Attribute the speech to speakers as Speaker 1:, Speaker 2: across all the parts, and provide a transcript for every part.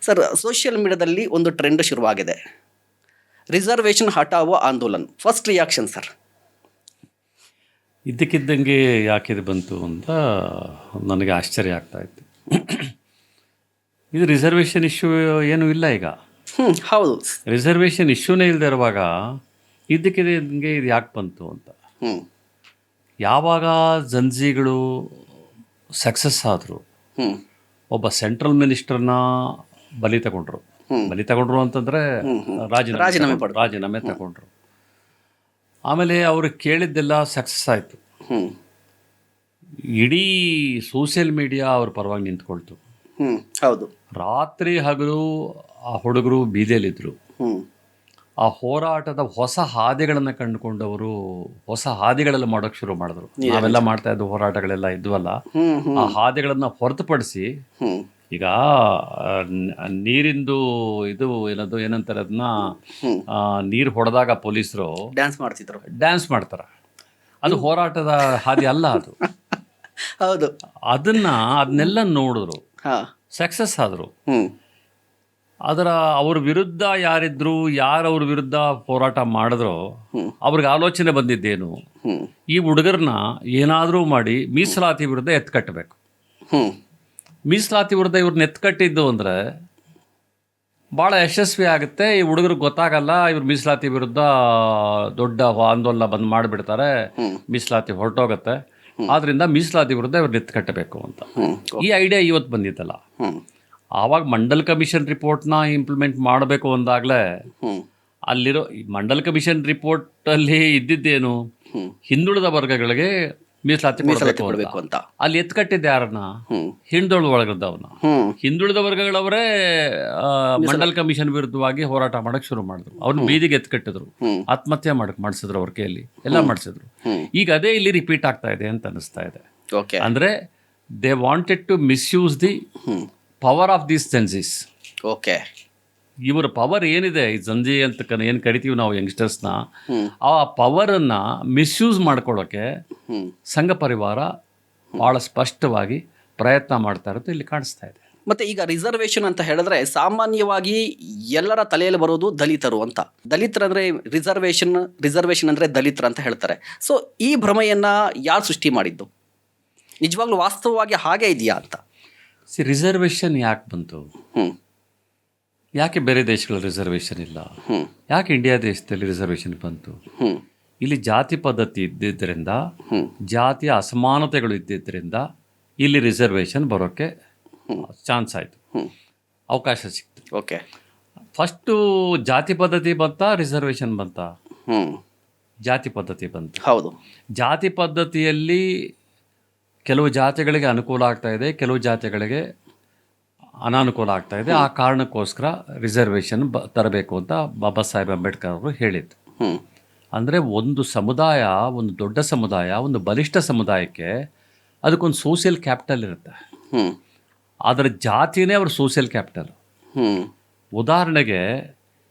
Speaker 1: Sir, social ಮೀಡಿಯಾದಲ್ಲಿ ಒಂದು trend ಶುರುವಾಗಿದೆ, ರಿಸರ್ವೇಷನ್ ಹಟಾವೋ ಆಂದೋಲನ್. First reaction sir?
Speaker 2: ಇದ್ದಕ್ಕಿದ್ದಂಗೆ ಯಾಕೆ ಇದು ಬಂತು ಅಂತ ನನಗೆ ಆಶ್ಚರ್ಯ ಆಗ್ತಾ ಇತ್ತು. ಇದು ರಿಸರ್ವೇಷನ್ ಇಶ್ಯೂ ಏನೂ ಇಲ್ಲ ಈಗ.
Speaker 1: ಹೌದು.
Speaker 2: ರಿಸರ್ವೇಷನ್ ಇಶ್ಯೂನೇ ಇಲ್ಲದೆ ಇರುವಾಗ ಇದ್ದಕ್ಕಿದ್ದಂಗೆ ಇದು ಯಾಕೆ ಬಂತು ಅಂತ. ಯಾವಾಗ ಜಂಜಿಗಳು ಸಕ್ಸಸ್ ಆದರು, ಒಬ್ಬ ಸೆಂಟ್ರಲ್ ಮಿನಿಸ್ಟರ್ನ ಬಲಿ ತಗೊಂಡ್ರು ಅಂತಂದರೆ ರಾಜೀನಾಮೆ ತಗೊಂಡ್ರು. ಆಮೇಲೆ ಅವರು ಕೇಳಿದ್ದೆಲ್ಲ ಸಕ್ಸಸ್ ಆಯಿತು. ಇಡೀ ಸೋಷಿಯಲ್ ಮೀಡಿಯಾ ಅವ್ರ ಪರವಾಗಿ ನಿಂತ್ಕೊಳ್ತು.
Speaker 1: ಹೌದು.
Speaker 2: ರಾತ್ರಿ ಹಗಲು ಆ ಹುಡುಗರು ಬೀದಿಯಲ್ಲಿದ್ದರು. ಆ ಹೋರಾಟದ ಹೊಸ ಹಾದಿಗಳನ್ನು ಕಂಡುಕೊಂಡವರು ಹೊಸ ಹಾದಿಗಳೆಲ್ಲ ಮಾಡೋಕ್ಕೆ ಶುರು ಮಾಡಿದ್ರು. ನಾವೆಲ್ಲ ಮಾಡ್ತಾ ಇದ್ದ ಹೋರಾಟಗಳೆಲ್ಲ ಇದ್ವಲ್ಲ, ಆ ಹಾದಿಗಳನ್ನು ಹೊರತುಪಡಿಸಿ ಈಗ ನೀರಿಂದು ಇದು ಏನಂತಾರೆ ಅದನ್ನ, ನೀರು ಹೊಡೆದಾಗ ಪೊಲೀಸರು ಡ್ಯಾನ್ಸ್ ಮಾಡ್ತಾರೆ. ಅದು ಹೋರಾಟದ ಹಾದಿ ಅಲ್ಲ ಅದು.
Speaker 1: ಹೌದು.
Speaker 2: ಅದನ್ನೆಲ್ಲ ನೋಡಿದ್ರು, ಸಕ್ಸಸ್ ಆದರು. ಅವ್ರ ವಿರುದ್ಧ ಯಾರಿದ್ರು, ಯಾರು ಅವ್ರ ವಿರುದ್ಧ ಹೋರಾಟ ಮಾಡಿದ್ರೋ ಅವ್ರಿಗೆ ಆಲೋಚನೆ ಬಂದಿದ್ದೇನು, ಈ ಹುಡುಗರನ್ನ ಏನಾದರೂ ಮಾಡಿ ಮೀಸಲಾತಿ ವಿರುದ್ಧ ಎತ್ಕಟ್ಟಬೇಕು. ಮೀಸಲಾತಿ ವಿರುದ್ಧ ಇವ್ರನ್ನ ಎತ್ಕಟ್ಟಿದ್ದು ಅಂದರೆ ಭಾಳ ಯಶಸ್ವಿ ಆಗುತ್ತೆ. ಈ ಹುಡುಗರಿಗೆ ಗೊತ್ತಾಗಲ್ಲ, ಇವ್ರು ಮೀಸಲಾತಿ ವಿರುದ್ಧ ದೊಡ್ಡ ಆಂದೋಲನ ಬಂದ್ ಮಾಡಿಬಿಡ್ತಾರೆ, ಮೀಸಲಾತಿ ಹೊರಟೋಗತ್ತೆ. ಆದ್ದರಿಂದ ಮೀಸಲಾತಿ ವಿರುದ್ಧ ಇವ್ರನ್ನ ಎತ್ಕಟ್ಟಬೇಕು ಅಂತ ಈ ಐಡಿಯಾ ಇವತ್ತು ಬಂದಿತ್ತಲ್ಲ. ಆವಾಗ ಮಂಡಲ್ ಕಮಿಷನ್ ರಿಪೋರ್ಟ್ನ ಇಂಪ್ಲಿಮೆಂಟ್ ಮಾಡಬೇಕು ಅಂದಾಗಲೇ ಅಲ್ಲಿರೋ ಮಂಡಲ್ ಕಮಿಷನ್ ರಿಪೋರ್ಟಲ್ಲಿ ಇದ್ದಿದ್ದೇನು, ಹಿಂದುಳಿದ ವರ್ಗಗಳಿಗೆ ಮೀಸಲಾತಿ ಕೊಡಬೇಕು ಅಂತ. ಅಲ್ಲಿ ಎತ್ಕಟ್ಟಿದ್ದೆ ಯಾರನ್ನ? ಹಿಂದುಳಿದ ವರ್ಗದವನ್ನ. ಹಿಂದುಳಿದ ವರ್ಗಗಳವರೇ ಮಂಡಲ್ ಕಮಿಷನ್ ವಿರುದ್ಧವಾಗಿ ಹೋರಾಟ ಮಾಡಕ್ ಶುರು ಮಾಡಿದ್ರು. ಅವ್ರನ್ನ ಬೀದಿಗೆ ಎತ್ಕಟ್ಟಿದ್ರು, ಆತ್ಮಹತ್ಯೆ ಮಾಡಿಸಿದ್ರು, ಅವ್ರ ಕೈಯಲ್ಲಿ ಎಲ್ಲ ಮಾಡಿಸಿದ್ರು. ಈಗ ಅದೇ ಇಲ್ಲಿ ರಿಪೀಟ್ ಆಗ್ತಾ ಇದೆ ಅಂತ ಅನಿಸ್ತಾ ಇದೆ. ಅಂದ್ರೆ they wanted to misuse the power of these judges. ಇವರ ಪವರ್ ಏನಿದೆ, ಈ ಜಂಜಿ ಅಂತ ಏನು ಕರಿತೀವಿ ನಾವು ಯಂಗ್ಸ್ಟರ್ಸ್ನ, ಆ ಪವರನ್ನು ಮಿಸ್ಯೂಸ್ ಮಾಡ್ಕೊಳ್ಳೋಕ್ಕೆ ಸಂಘ ಪರಿವಾರ ಭಾಳ ಸ್ಪಷ್ಟವಾಗಿ ಪ್ರಯತ್ನ ಮಾಡ್ತಾ ಇರೋದು ಇಲ್ಲಿ ಕಾಣಿಸ್ತಾ ಇದೆ.
Speaker 1: ಮತ್ತು ಈಗ ರಿಸರ್ವೇಷನ್ ಅಂತ ಹೇಳಿದ್ರೆ ಸಾಮಾನ್ಯವಾಗಿ ಎಲ್ಲರ ತಲೆಯಲ್ಲಿ ಬರೋದು ದಲಿತರು ಅಂತ. ದಲಿತರಂದರೆ ರಿಸರ್ವೇಷನ್ ಅಂದರೆ ದಲಿತರು ಅಂತ ಹೇಳ್ತಾರೆ. ಸೊ ಈ ಭ್ರಮೆಯನ್ನು ಯಾರು ಸೃಷ್ಟಿ ಮಾಡಿದ್ದು? ನಿಜವಾಗ್ಲೂ ವಾಸ್ತವವಾಗಿ ಹಾಗೆ ಇದೆಯಾ ಅಂತ?
Speaker 2: ರಿಸರ್ವೇಷನ್ ಯಾಕೆ ಬಂತು? ಯಾಕೆ ಬೇರೆ ದೇಶಗಳ ರಿಸರ್ವೇಷನ್ ಇಲ್ಲ? ಯಾಕೆ ಇಂಡಿಯಾ ದೇಶದಲ್ಲಿ ರಿಸರ್ವೇಷನ್ ಬಂತು? ಇಲ್ಲಿ ಜಾತಿ ಪದ್ಧತಿ ಇದ್ದಿದ್ದರಿಂದ, ಜಾತಿಯ ಅಸಮಾನತೆಗಳು ಇದ್ದಿದ್ದರಿಂದ ಇಲ್ಲಿ ರಿಸರ್ವೇಷನ್ ಬರೋಕ್ಕೆ ಚಾನ್ಸ್ ಆಯಿತು, ಅವಕಾಶ ಸಿಕ್ತು. ಫಸ್ಟು ಜಾತಿ ಪದ್ಧತಿ ಬಂತಾ, ರಿಸರ್ವೇಷನ್ ಬಂತಾ? ಜಾತಿ ಪದ್ಧತಿ ಬಂತು.
Speaker 1: ಹೌದು.
Speaker 2: ಜಾತಿ ಪದ್ಧತಿಯಲ್ಲಿ ಕೆಲವು ಜಾತಿಗಳಿಗೆ ಅನುಕೂಲ ಆಗ್ತಾ ಇದೆ, ಕೆಲವು ಜಾತಿಗಳಿಗೆ ಅನಾನುಕೂಲ ಆಗ್ತಾ ಇದೆ. ಆ ಕಾರಣಕ್ಕೋಸ್ಕರ ರಿಸರ್ವೇಷನ್ ತರಬೇಕು ಅಂತ ಬಾಬಾ ಸಾಹೇಬ್ ಅಂಬೇಡ್ಕರ್ ಅವರು ಹೇಳಿದ್ದು. ಅಂದರೆ ಒಂದು ಸಮುದಾಯ, ಒಂದು ದೊಡ್ಡ ಸಮುದಾಯ, ಒಂದು ಬಲಿಷ್ಠ ಸಮುದಾಯಕ್ಕೆ ಅದಕ್ಕೊಂದು ಸೋಷಿಯಲ್ ಕ್ಯಾಪಿಟಲ್ ಇರುತ್ತೆ. ಅದರ ಜಾತಿನೇ ಅವ್ರ ಸೋಷಿಯಲ್ ಕ್ಯಾಪಿಟಲ್. ಉದಾಹರಣೆಗೆ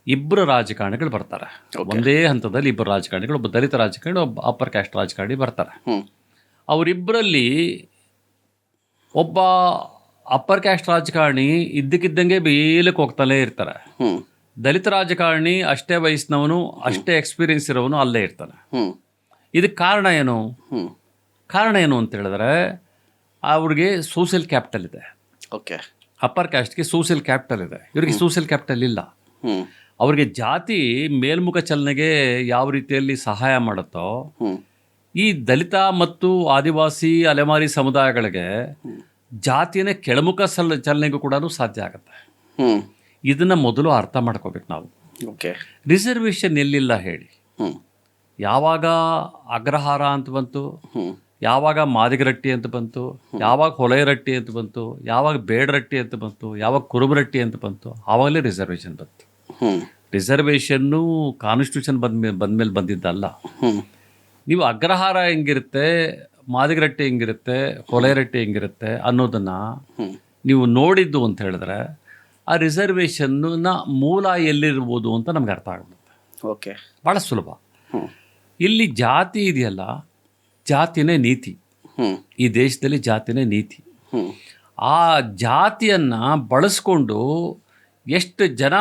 Speaker 2: ಇಬ್ಬರು ರಾಜಕಾರಣಿಗಳು ಬರ್ತಾರೆ, ಒಂದೇ ಹಂತದಲ್ಲಿ ಇಬ್ಬರು ರಾಜಕಾರಣಿಗಳು, ಒಬ್ಬ ದಲಿತ ರಾಜಕಾರಣಿ, ಒಬ್ಬ ಅಪ್ಪರ್ ಕ್ಯಾಸ್ಟ್ ರಾಜಕಾರಣಿ ಬರ್ತಾರೆ. ಅವರಿಬ್ಬರಲ್ಲಿ ಒಬ್ಬ ಅಪ್ಪರ್ ಕ್ಯಾಸ್ಟ್ ರಾಜಕಾರಣಿ ಇದ್ದಕ್ಕಿದ್ದಂಗೆ ಬೇಲಕ್ಕೆ ಹೋಗ್ತಲೇ ಇರ್ತಾರೆ. ದಲಿತ ರಾಜಕಾರಣಿ ಅಷ್ಟೇ ವಯಸ್ಸಿನವನು, ಅಷ್ಟೇ ಎಕ್ಸ್ಪೀರಿಯನ್ಸ್ ಇರೋವನು ಅಲ್ಲೇ ಇರ್ತಾನೆ. ಇದಕ್ಕೆ ಕಾರಣ ಏನು ಅಂತ ಹೇಳಿದ್ರೆ, ಅವ್ರಿಗೆ ಸೋಷಿಯಲ್ ಕ್ಯಾಪಿಟಲ್ ಇದೆ. ಅಪ್ಪರ್ ಕ್ಯಾಸ್ಟ್ಗೆ ಸೋಷಿಯಲ್ ಕ್ಯಾಪಿಟಲ್ ಇದೆ, ಇವರಿಗೆ ಸೋಷಿಯಲ್ ಕ್ಯಾಪಿಟಲ್ ಇಲ್ಲ. ಅವ್ರಿಗೆ ಜಾತಿ ಮೇಲ್ಮುಖ ಚಲನೆಗೆ ಯಾವ ರೀತಿಯಲ್ಲಿ ಸಹಾಯ ಮಾಡುತ್ತೋ, ಈ ದಲಿತ ಮತ್ತು ಆದಿವಾಸಿ ಅಲೆಮಾರಿ ಸಮುದಾಯಗಳಿಗೆ ಜಾತಿಯೇ ಕೆಳಮುಖ ಚಲನೆಗೂ ಕೂಡ ಸಾಧ್ಯ ಆಗುತ್ತೆ. ಇದನ್ನು ಮೊದಲು ಅರ್ಥ ಮಾಡ್ಕೋಬೇಕು ನಾವು. ರಿಸರ್ವೇಷನ್ ಎಲ್ಲಿಲ್ಲ ಹೇಳಿ? ಯಾವಾಗ ಅಗ್ರಹಾರ ಅಂತ ಬಂತು, ಯಾವಾಗ ಮಾದಿಗರಟ್ಟಿ ಅಂತ ಬಂತು, ಯಾವಾಗ ಹೊಲೆರಟ್ಟಿ ಅಂತ ಬಂತು, ಯಾವಾಗ ಬೇಡರಟ್ಟಿ ಅಂತ ಬಂತು, ಯಾವಾಗ ಕುರುಬರಟ್ಟಿ ಅಂತ ಬಂತು, ಆವಾಗಲೇ ರಿಸರ್ವೇಷನ್ ಬಂತು. ರಿಸರ್ವೇಷನ್ನು ಕಾನ್ಸ್ಟಿಟ್ಯೂಷನ್ ಬಂದ್ಮೇಲೆ ಬಂದಿದ್ದಲ್ಲ. ನೀವು ಅಗ್ರಹಾರ ಹೆಂಗಿರುತ್ತೆ, ಮಾದಿಗರಟ್ಟಿ ಹೆಂಗಿರುತ್ತೆ, ಹೊಲೆರಟ್ಟಿ ಹೆಂಗಿರುತ್ತೆ ಅನ್ನೋದನ್ನು ನೀವು ನೋಡಿದ್ದು ಅಂತ ಹೇಳಿದ್ರೆ, ಆ ರಿಸರ್ವೇಷನ್ನ ಮೂಲ ಎಲ್ಲಿರ್ಬೋದು ಅಂತ ನಮ್ಗೆ ಅರ್ಥ ಆಗುತ್ತೆ. ಭಾಳ ಸುಲಭ. ಇಲ್ಲಿ ಜಾತಿ ಇದೆಯಲ್ಲ, ಜಾತಿನೇ ನೀತಿ. ಈ ದೇಶದಲ್ಲಿ ಜಾತಿನೇ ನೀತಿ. ಆ ಜಾತಿಯನ್ನು ಬಳಸ್ಕೊಂಡು ಎಷ್ಟು ಜನ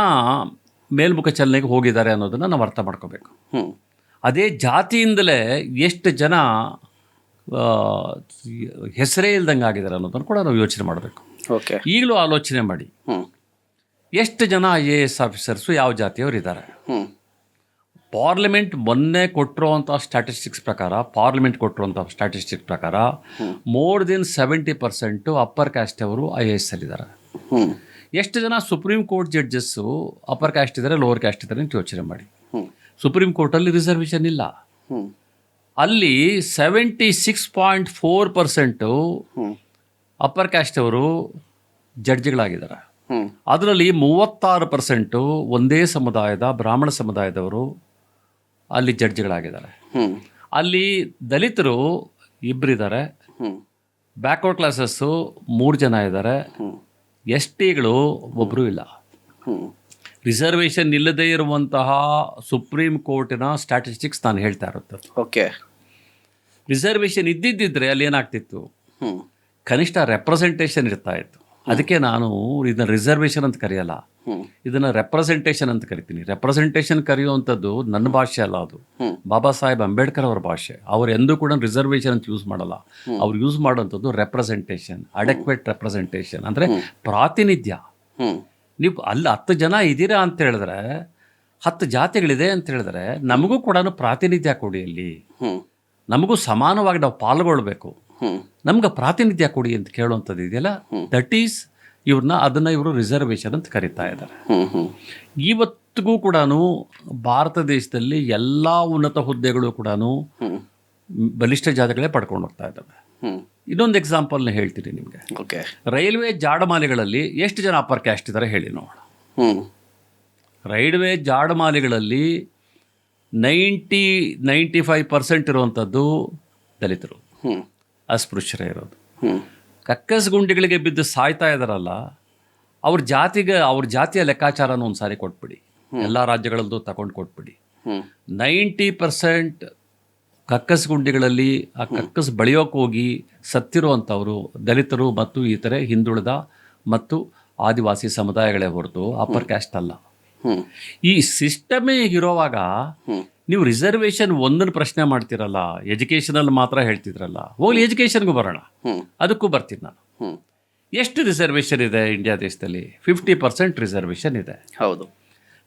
Speaker 2: ಮೇಲ್ಮುಖ ಚಲನೆಗೆ ಹೋಗಿದ್ದಾರೆ ಅನ್ನೋದನ್ನು ನಾವು ಅರ್ಥ ಮಾಡ್ಕೋಬೇಕು.
Speaker 1: ಹ್ಮ್
Speaker 2: ಅದೇ ಜಾತಿಯಿಂದಲೇ ಎಷ್ಟು ಜನ ಹೆಸರೇ ಇಲ್ದಂಗೆ ಆಗಿದ್ದಾರೆ ಅನ್ನೋದನ್ನು ಕೂಡ ನಾವು ಯೋಚನೆ ಮಾಡಬೇಕು.
Speaker 1: ಓಕೆ.
Speaker 2: ಈಗಲೂ ಆಲೋಚನೆ ಮಾಡಿ,
Speaker 1: ಹ್ಮ್
Speaker 2: ಎಷ್ಟು ಜನ IAS ಆಫೀಸರ್ಸು ಯಾವ ಜಾತಿಯವರು ಇದ್ದಾರೆ.
Speaker 1: ಹ್ಮ್
Speaker 2: ಪಾರ್ಲಿಮೆಂಟ್ ಮೊನ್ನೆ ಕೊಟ್ಟಿರುವಂಥ ಸ್ಟ್ಯಾಟಿಸ್ಟಿಕ್ಸ್ ಪ್ರಕಾರ ಮೋರ್ ದೆನ್ 70% ಅಪ್ಪರ್ ಕ್ಯಾಸ್ಟ್ ಅವರು IAS ಅಲ್ಲಿದ್ದಾರೆ.
Speaker 1: ಹ್ಮ್
Speaker 2: ಎಷ್ಟು ಜನ supreme court judges upper caste ಇದ್ದಾರೆ, ಲೋವರ್ ಕ್ಯಾಸ್ಟ್ ಇದ್ದಾರೆ ಅಂತ ಯೋಚನೆ ಮಾಡಿ.
Speaker 1: ಹ್ಮ್
Speaker 2: ಸುಪ್ರೀಂ ಕೋರ್ಟಲ್ಲಿ ರಿಸರ್ವೇಷನ್ ಇಲ್ಲ.
Speaker 1: ಹ್ಮ್
Speaker 2: ಅಲ್ಲಿ 76.4%
Speaker 1: ಹ್ಮ್
Speaker 2: ಅಪ್ಪರ್ ಕ್ಯಾಸ್ಟ್ ಅವರು ಜಡ್ಜ್ಗಳಾಗಿದ್ದಾರೆ.
Speaker 1: ಹ್ಮ್
Speaker 2: ಅದರಲ್ಲಿ 36% ಒಂದೇ ಸಮುದಾಯದ ಬ್ರಾಹ್ಮಣ ಸಮುದಾಯದವರು ಅಲ್ಲಿ ಜಡ್ಜ್ಗಳಾಗಿದ್ದಾರೆ.
Speaker 1: ಹ್ಮ್
Speaker 2: ಅಲ್ಲಿ ದಲಿತರು ಇಬ್ಬರಿದ್ದಾರೆ,
Speaker 1: ಹ್ಮ್
Speaker 2: ಬ್ಯಾಕ್ವರ್ಡ್ ಕ್ಲಾಸಸ್ಸು 3 ಜನ ಇದ್ದಾರೆ,
Speaker 1: ಹ್ಮ್
Speaker 2: STಗಳು ಒಬ್ಬರು ಇಲ್ಲ.
Speaker 1: ಹ್ಮ್
Speaker 2: ರಿಸರ್ವೇಷನ್ ಇಲ್ಲದೇ ಇರುವಂತಹ ಸುಪ್ರೀಂ ಕೋರ್ಟಿನ ಸ್ಟ್ಯಾಟಿಸ್ಟಿಕ್ಸ್ ನಾನು ಹೇಳ್ತಾ ಇರುತ್ತೆ.
Speaker 1: ಓಕೆ.
Speaker 2: ರಿಸರ್ವೇಷನ್ ಇದ್ದಿದ್ದಿದ್ರೆ ಅಲ್ಲಿ ಏನಾಗ್ತಿತ್ತು,
Speaker 1: ಹ್ಮ್
Speaker 2: ಕನಿಷ್ಠ ರೆಪ್ರೆಸೆಂಟೇಷನ್ ಇರ್ತಾ ಇತ್ತು. ಅದಕ್ಕೆ ನಾನು ಇದನ್ನು ರಿಸರ್ವೇಷನ್ ಅಂತ ಕರೆಯಲ್ಲ,
Speaker 1: ಹ್ಮ್
Speaker 2: ಇದನ್ನು ರೆಪ್ರೆಸೆಂಟೇಷನ್ ಅಂತ ಕರಿತೀನಿ. ರೆಪ್ರೆಸೆಂಟೇಷನ್ ಕರೆಯುವಂಥದ್ದು ನನ್ನ ಭಾಷೆ ಅಲ್ಲ, ಅದು
Speaker 1: ಹ್ಮ್
Speaker 2: ಬಾಬಾ ಸಾಹೇಬ್ ಅಂಬೇಡ್ಕರ್ ಅವರ ಭಾಷೆ. ಅವ್ರು ಎಂದೂ ಕೂಡ ರಿಸರ್ವೇಷನ್ ಅಂತ ಯೂಸ್ ಮಾಡಲ್ಲ. ಅವ್ರು ಯೂಸ್ ಮಾಡುವಂಥದ್ದು ರೆಪ್ರೆಸೆಂಟೇಷನ್, ಅಡೆಕ್ವೇಟ್ ರೆಪ್ರೆಸೆಂಟೇಷನ್, ಅಂದರೆ ಪ್ರಾತಿನಿಧ್ಯ.
Speaker 1: ಹ್ಮ್
Speaker 2: ನೀವು ಅಲ್ಲಿ 10 ಜನ ಇದ್ದೀರಾ ಅಂತ ಹೇಳಿದ್ರೆ, 10 ಜಾತಿಗಳಿದೆ ಅಂತ ಹೇಳಿದ್ರೆ, ನಮಗೂ ಕೂಡ ಪ್ರಾತಿನಿಧ್ಯ ಕೊಡಿ, ಅಲ್ಲಿ
Speaker 1: ಹ್ಮ್
Speaker 2: ನಮಗೂ ಸಮಾನವಾಗಿ ನಾವು ಪಾಲ್ಗೊಳ್ಬೇಕು,
Speaker 1: ಹ್ಮ್
Speaker 2: ನಮ್ಗೆ ಪ್ರಾತಿನಿಧ್ಯ ಕೊಡಿ ಅಂತ ಕೇಳುವಂಥದ್ದು ಇದೆಯಲ್ಲ, ದಟ್ ಈಸ್ ಅದನ್ನು ಇವರು ರಿಸರ್ವೇಷನ್ ಅಂತ ಕರೀತಾ ಇದ್ದಾರೆ.
Speaker 1: ಹ್ಮ್ ಹ್ಮ್
Speaker 2: ಇವತ್ತಿಗೂ ಕೂಡ ಭಾರತ ದೇಶದಲ್ಲಿ ಎಲ್ಲ ಉನ್ನತ ಹುದ್ದೆಗಳು ಕೂಡ
Speaker 1: ಹ್ಮ್
Speaker 2: ಬಲಿಷ್ಠ ಜಾತಿಗಳೇ ಪಡ್ಕೊಂಡು ಹೋಗ್ತಾ ಇದ್ದಾವೆ.
Speaker 1: ಹ್ಮ್
Speaker 2: ಇನ್ನೊಂದು ಎಕ್ಸಾಂಪಲ್ನ ಹೇಳ್ತೀನಿ ನಿಮಗೆ.
Speaker 1: ಓಕೆ.
Speaker 2: ರೈಲ್ವೆ ಜಾಡಮಾಲಿಗಳಲ್ಲಿ ಎಷ್ಟು ಜನ ಅಪ್ಪರ್ ಕ್ಯಾಸ್ಟ್ ಇದ್ದಾರೆ ಹೇಳಿ ನೋಡೋಣ.
Speaker 1: ಹ್ಮ್
Speaker 2: ರೈಲ್ವೆ ಜಾಡಮಾಲಿಗಳಲ್ಲಿ 95% ಇರುವಂಥದ್ದು ದಲಿತರು,
Speaker 1: ಹ್ಮ್
Speaker 2: ಅಸ್ಪೃಶ್ಯರೇ ಇರೋದು.
Speaker 1: ಹ್ಮ್
Speaker 2: ಕಕ್ಕಸ್ ಗುಂಡಿಗಳಿಗೆ ಬಿದ್ದು ಸಾಯ್ತಾ ಇದ್ದಾರಲ್ಲ, ಅವ್ರ ಜಾತಿಯ ಲೆಕ್ಕಾಚಾರನ ಒಂದು ಸಾರಿ ಕೊಟ್ಬಿಡಿ, ಎಲ್ಲ ರಾಜ್ಯಗಳದ್ದು ತಗೊಂಡು ಕೊಟ್ಬಿಡಿ.
Speaker 1: ಹ್ಮ್
Speaker 2: 90% ಕಕ್ಕಸ್ ಗುಂಡಿಗಳಲ್ಲಿ ಆ ಕಕ್ಕಸ್ ಬಳಿಯೋಕೆ ಹೋಗಿ ಸತ್ತಿರುವಂಥವರು ದಲಿತರು ಮತ್ತು ಇತರೆ ಹಿಂದುಳಿದ ಮತ್ತು ಆದಿವಾಸಿ ಸಮುದಾಯಗಳೇ ಹೊರತು ಅಪ್ಪರ್ ಕ್ಯಾಸ್ಟ್ ಅಲ್ಲ.
Speaker 1: ಹ್ಮ್
Speaker 2: ಈ ಸಿಸ್ಟಮೇ ಇರೋವಾಗ
Speaker 1: ಹ್ಮ್
Speaker 2: ನೀವು ರಿಸರ್ವೇಷನ್ ಒಂದನ್ನು ಪ್ರಶ್ನೆ ಮಾಡ್ತಿರಲ್ಲ, ಎಜುಕೇಷನಲ್ಲಿ ಮಾತ್ರ ಹೇಳ್ತಿದ್ರಲ್ಲ. ಹೋಗ್ಲಿ ಎಜುಕೇಷನ್ಗೂ ಬರೋಣ,
Speaker 1: ಹ್ಮ್
Speaker 2: ಅದಕ್ಕೂ ಬರ್ತೀನಿ ನಾನು.
Speaker 1: ಹ್ಮ್
Speaker 2: ಎಷ್ಟು ರಿಸರ್ವೇಷನ್ ಇದೆ ಇಂಡಿಯಾ ದೇಶದಲ್ಲಿ? 50% ರಿಸರ್ವೇಷನ್ ಇದೆ.
Speaker 1: ಹೌದು.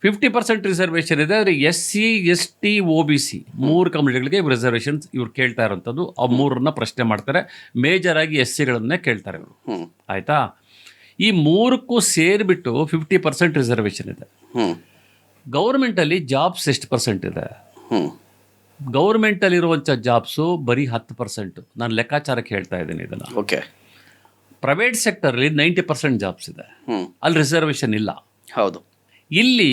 Speaker 2: 50% ರಿಸರ್ವೇಷನ್ ಇದೆ. ಆದರೆ SC ST OBC 3 ಕಮ್ಯುನಿಟಿಗಳಿಗೆ ರಿಸರ್ವೇಷನ್ಸ್ ಇವ್ರು ಕೇಳ್ತಾ ಇರೋಂಥದ್ದು. ಆ 3ರನ್ನ ಪ್ರಶ್ನೆ ಮಾಡ್ತಾರೆ. ಮೇಜರ್ ಆಗಿ SCಗಳನ್ನೇ ಕೇಳ್ತಾರೆ ಇವರು.
Speaker 1: ಹ್ಮ್
Speaker 2: ಆಯಿತಾ? ಈ 3ಕ್ಕೂ ಸೇರಿಬಿಟ್ಟು 50% ರಿಸರ್ವೇಷನ್ ಇದೆ.
Speaker 1: ಹ್ಮ್
Speaker 2: ಗೌರ್ಮೆಂಟಲ್ಲಿ ಜಾಬ್ಸ್ ಎಷ್ಟು % ಇದೆ?
Speaker 1: ಹ್ಮ್
Speaker 2: ಗೌರ್ಮೆಂಟಲ್ಲಿರುವಂಥ ಜಾಬ್ಸು ಬರೀ 10%. ನಾನು ಲೆಕ್ಕಾಚಾರಕ್ಕೆ ಹೇಳ್ತಾ ಇದ್ದೀನಿ ಇದನ್ನು.
Speaker 1: ಓಕೆ.
Speaker 2: ಪ್ರೈವೇಟ್ ಸೆಕ್ಟರ್ಲಿ 90% ಜಾಬ್ಸ್ ಇದೆ,
Speaker 1: ಹ್ಮ್
Speaker 2: ಅಲ್ಲಿ ರಿಸರ್ವೇಷನ್ ಇಲ್ಲ.
Speaker 1: ಹೌದು.
Speaker 2: ಇಲ್ಲಿ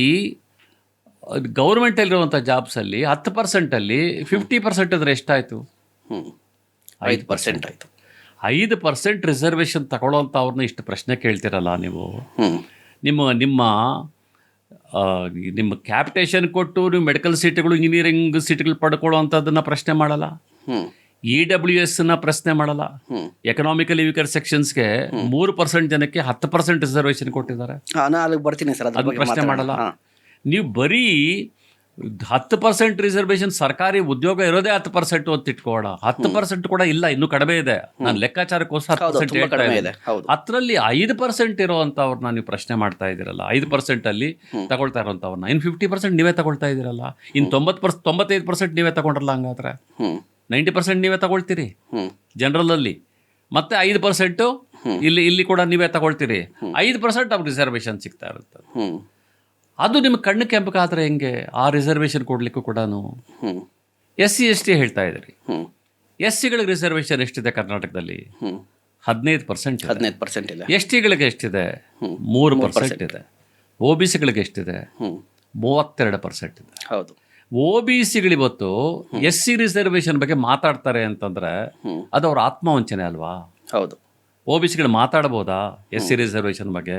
Speaker 2: ಗೌರ್ಮೆಂಟಲ್ಲಿರುವಂಥ ಜಾಬ್ಸಲ್ಲಿ 10%ಅಲ್ಲಿ 50% ಅಂದರೆ ಎಷ್ಟಾಯಿತು?
Speaker 1: ಹ್ಮ್ 5% ಆಯಿತು.
Speaker 2: 5% ರಿಸರ್ವೇಷನ್ ತಗೊಳ್ಳೋಂಥ ಅವ್ರನ್ನ ಇಷ್ಟು ಪ್ರಶ್ನೆ ಕೇಳ್ತಿರಲ್ಲ ನೀವು.
Speaker 1: ಹ್ಮ್
Speaker 2: ನಿಮ್ಮ ನಿಮ್ಮ ನಿಮ್ಮ ಕ್ಯಾಪಿಟೇಷನ್ ಕೊಟ್ಟು ನೀವು ಮೆಡಿಕಲ್ ಸೀಟ್ಗಳು, ಇಂಜಿನಿಯರಿಂಗ್ ಸೀಟ್ಗಳು ಪಡ್ಕೊಳ್ಳೋ ಅಂಥದ್ದನ್ನು ಪ್ರಶ್ನೆ ಮಾಡಲ್ಲ.
Speaker 1: ಹ್ಮ್
Speaker 2: EWSನ ಪ್ರಶ್ನೆ ಮಾಡಲ್ಲ.
Speaker 1: ಹ್ಮ್
Speaker 2: ಎಕನಾಮಿಕಲಿ ವೀಕರ್ ಸೆಕ್ಷನ್ಸ್ಗೆ 3% ಜನಕ್ಕೆ 10% ರಿಸರ್ವೇಷನ್ ಕೊಟ್ಟಿದ್ದಾರೆ.
Speaker 1: ನಾನು ಅಲ್ಲಿಗೆ ಬರ್ತೀನಿ ಸರ್, ಅದ್ರ
Speaker 2: ಅದು
Speaker 1: ಬಗ್ಗೆ
Speaker 2: ಪ್ರಶ್ನೆ
Speaker 1: ಮಾತಾಡೋಣ.
Speaker 2: ಮಾಡಲ್ಲ.
Speaker 1: ಹಾ.
Speaker 2: ನೀವು ಬರೀ 10% ರಿಸರ್ವೇಷನ್, ಸರ್ಕಾರಿ ಉದ್ಯೋಗ ಇರೋದೇ 10% ಅಂತ ಇಟ್ಕೋಣ. 10% ಕೂಡ ಇಲ್ಲ, ಇನ್ನೂ ಕಡಿಮೆ ಇದೆ. ನಾನು ಲೆಕ್ಕಾಚಾರಕ್ಕೋಸ್ಕರ
Speaker 1: ಹೌದು,
Speaker 2: 10%
Speaker 1: ತುಂಬಾ
Speaker 2: ಹೇಳ್ತಾ
Speaker 1: ಕಡಿಮೆ
Speaker 2: ಇದ್ದೀನಿ.
Speaker 1: ಇದೆ. ಹೌದು.
Speaker 2: ಅದರಲ್ಲಿ 5% ಇರೋವಂಥವ್ರನ್ನ ನೀವು ಪ್ರಶ್ನೆ ಮಾಡ್ತಾ ಇದ್ದೀರಲ್ಲ, 5% ಅಲ್ಲಿ ತಗೊಳ್ತಾ ಇರೋಂಥವ್ರನ್ನ. ಇನ್ನು 50% ನೀವೇ ತಗೊಳ್ತಾ ಇದ್ದೀರಲ್ಲ. ಇನ್ನು 95% ನೀವೇ ತಗೊಂಡ್ರಲ್ಲ. ಹಂಗಾದ್ರೆ
Speaker 1: ಹ್ಮ್
Speaker 2: 90% ನೀವೇ ತಗೊಳ್ತೀರಿ
Speaker 1: ಹ್ಮ್
Speaker 2: ಜನರಲಲ್ಲಿ. ಮತ್ತೆ 5% ಇಲ್ಲಿ ಕೂಡ ನೀವೇ ತಗೊಳ್ತೀರಿ. 5% ಅವ್ರಿಗೆ ರಿಸರ್ವೇಷನ್ ಸಿಗ್ತಾ ಇರುತ್ತೆ.
Speaker 1: ಹ್ಮ್
Speaker 2: ಅದು ನಿಮ್ಮ ಕಣ್ಣು ಕೆಂಪಗಾದ್ರೆ ಹೆಂಗೆ? ಆ ರಿಸರ್ವೇಷನ್ ಕೊಡ್ಲಿಕ್ಕೂ ಕೂಡ
Speaker 1: ಹ್ಮ್
Speaker 2: SC ST ಹೇಳ್ತಾ ಇದ್ದೀರಿ.
Speaker 1: ಹ್ಮ್
Speaker 2: SCಗಳಿಗೆ ರಿಸರ್ವೇಷನ್ ಎಷ್ಟಿದೆ ಕರ್ನಾಟಕದಲ್ಲಿ?
Speaker 1: ಹ್ಮ್
Speaker 2: 15% ಇದೆ.
Speaker 1: 15% ಇದೆ.
Speaker 2: STಗಳಿಗೆ ಎಷ್ಟಿದೆ? 3% ಇದೆ. OBCಗಳಿಗೆ ಎಷ್ಟಿದೆ?
Speaker 1: ಹ್ಮ್
Speaker 2: 32% ಇದೆ.
Speaker 1: ಹೌದು.
Speaker 2: OBCಗಳಿವತ್ತು SC ರಿಸರ್ವೇಷನ್ ಬಗ್ಗೆ ಮಾತಾಡ್ತಾರೆ ಅಂತಂದ್ರೆ ಅದು ಅವ್ರ ಆತ್ಮವಂಚನೆ ಅಲ್ವಾ?
Speaker 1: ಹೌದು.
Speaker 2: OBCಗಳು ಮಾತಾಡ್ಬೋದಾ SC ರಿಸರ್ವೇಷನ್ ಬಗ್ಗೆ?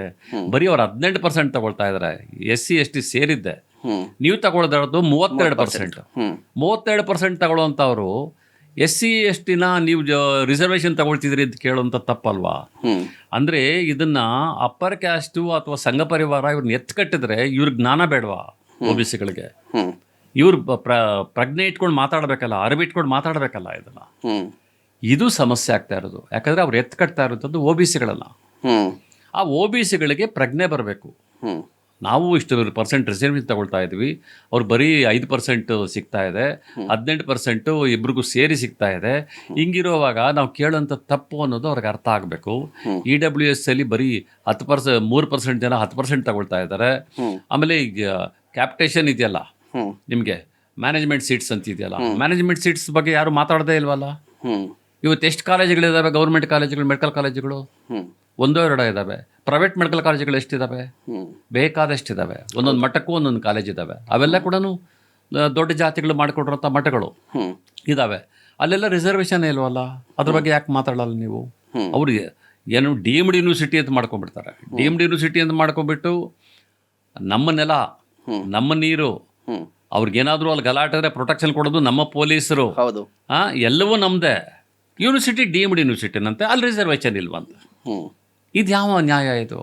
Speaker 2: ಬರೀ ಅವ್ರು 18% ತಗೊಳ್ತಾ ಇದ್ದಾರೆ. SC ST ಸೇರಿದ್ದೆ.
Speaker 1: ಹ್ಮ್
Speaker 2: ನೀವು ತಗೊಳ್ದಿರೋದು 32%.
Speaker 1: ಹ್ಮ್
Speaker 2: 32% ತಗೊಳ್ಳುವಂಥವ್ರು SC ST ನೀವು ರಿಸರ್ವೇಷನ್ ತಗೊಳ್ತಿದ್ರಿ ಅಂತ ಕೇಳುವಂಥ ತಪ್ಪಲ್ವಾ? ಅಂದರೆ ಇದನ್ನ ಅಪ್ಪರ್ ಕ್ಯಾಸ್ಟು ಅಥವಾ ಸಂಘ ಪರಿವಾರ ಇವ್ರನ್ನ ಎತ್ಕಟ್ಟಿದ್ರೆ ಇವ್ರಿಗೆ ಜ್ಞಾನ ಬೇಡವಾ OBCಗಳಿಗೆ? ಇವ್ರು ಪ್ರಜ್ಞೆ ಇಟ್ಕೊಂಡು ಮಾತಾಡಬೇಕಲ್ಲ, ಅರಿವಿಟ್ಕೊಂಡು ಮಾತಾಡಬೇಕಲ್ಲ ಇದನ್ನ. ಇದು ಸಮಸ್ಯೆ ಆಗ್ತಾ ಇರೋದು. ಯಾಕಂದರೆ ಅವ್ರು ಎತ್ಕಟ್ತಾ ಇರೋಂಥದ್ದು OBCಗಳಲ್ಲ. ಆ OBCಗಳಿಗೆ ಪ್ರಜ್ಞೆ ಬರಬೇಕು. ನಾವು ಇಷ್ಟು % ರಿಸರ್ವೇಷನ್ ತಗೊಳ್ತಾ ಇದ್ವಿ, ಅವ್ರು ಬರೀ 5% ಸಿಗ್ತಾ ಇದೆ, 18% ಇಬ್ರಿಗೂ ಸೇರಿ ಸಿಗ್ತಾ ಇದೆ. ಹಿಂಗಿರುವಾಗ ನಾವು ಕೇಳೋಂಥ ತಪ್ಪು ಅನ್ನೋದು ಅವ್ರಿಗೆ ಅರ್ಥ ಆಗಬೇಕು. EWS ಅಲ್ಲಿ ಬರೀ 3% ಜನ 10% ತಗೊಳ್ತಾ ಇದ್ದಾರೆ. ಆಮೇಲೆ ಈಗ ಕ್ಯಾಪ್ಟೇಷನ್ ಇದೆಯಲ್ಲ, ನಿಮಗೆ ಮ್ಯಾನೇಜ್ಮೆಂಟ್ ಸೀಟ್ಸ್ ಅಂತ ಇದೆಯಲ್ಲ, ಮ್ಯಾನೇಜ್ಮೆಂಟ್ ಸೀಟ್ಸ್ ಬಗ್ಗೆ ಯಾರು ಮಾತಾಡೋದೇ ಇಲ್ವಲ್ಲ. ಇವತ್ತು ಎಷ್ಟು ಕಾಲೇಜುಗಳಿದ್ದಾವೆ? ಗೌರ್ಮೆಂಟ್ ಕಾಲೇಜುಗಳು, ಮೆಡಿಕಲ್ ಕಾಲೇಜುಗಳು 1-2 ಇದ್ದಾವೆ. ಪ್ರೈವೇಟ್ ಮೆಡಿಕಲ್ ಕಾಲೇಜುಗಳು ಎಷ್ಟಿದ್ದಾವೆ? ಬೇಕಾದಷ್ಟಿದ್ದಾವೆ. ಒಂದೊಂದು ಮಠಕ್ಕೂ ಒಂದೊಂದು ಕಾಲೇಜ್ ಇದ್ದಾವೆ. ಅವೆಲ್ಲ ಕೂಡ ದೊಡ್ಡ ಜಾತಿಗಳು ಮಾಡಿಕೊಟ್ಟಿರೋಂಥ ಮಠಗಳು ಇದ್ದಾವೆ. ಅಲ್ಲೆಲ್ಲ ರಿಸರ್ವೇಷನ್ ಇಲ್ವಲ್ಲ. ಅದ್ರ ಬಗ್ಗೆ ಯಾಕೆ ಮಾತಾಡಲ್ಲ ನೀವು? ಅವ್ರಿಗೆ ಏನು ಡೀಮ್ಡ್ ಯೂನಿವರ್ಸಿಟಿ ಅಂತ ಮಾಡ್ಕೊಂಡ್ಬಿಡ್ತಾರೆ. ಡೀಮ್ಡ್ ಯೂನಿವರ್ಸಿಟಿ ಅಂತ ಮಾಡ್ಕೊಂಡ್ಬಿಟ್ಟು ನಮ್ಮ ನೆಲ, ನಮ್ಮ ನೀರು, ಅವ್ರಿಗೇನಾದರೂ ಅಲ್ಲಿ ಗಲಾಟೆ ಪ್ರೊಟೆಕ್ಷನ್ ಕೊಡೋದು ನಮ್ಮ ಪೊಲೀಸರು.
Speaker 1: ಹೌದು.
Speaker 2: ಎಲ್ಲವೂ ನಮ್ಮದೇ. ಯೂನಿವರ್ಸಿಟಿ ಡೀಮ್ಡ್ ಯೂನಿವರ್ಸಿಟಿನಂತೆ, ಅಲ್ಲಿ ರಿಸರ್ವೇಷನ್ ಇಲ್ವಂತ. ಇದು ಯಾವ ನ್ಯಾಯ ಇದು?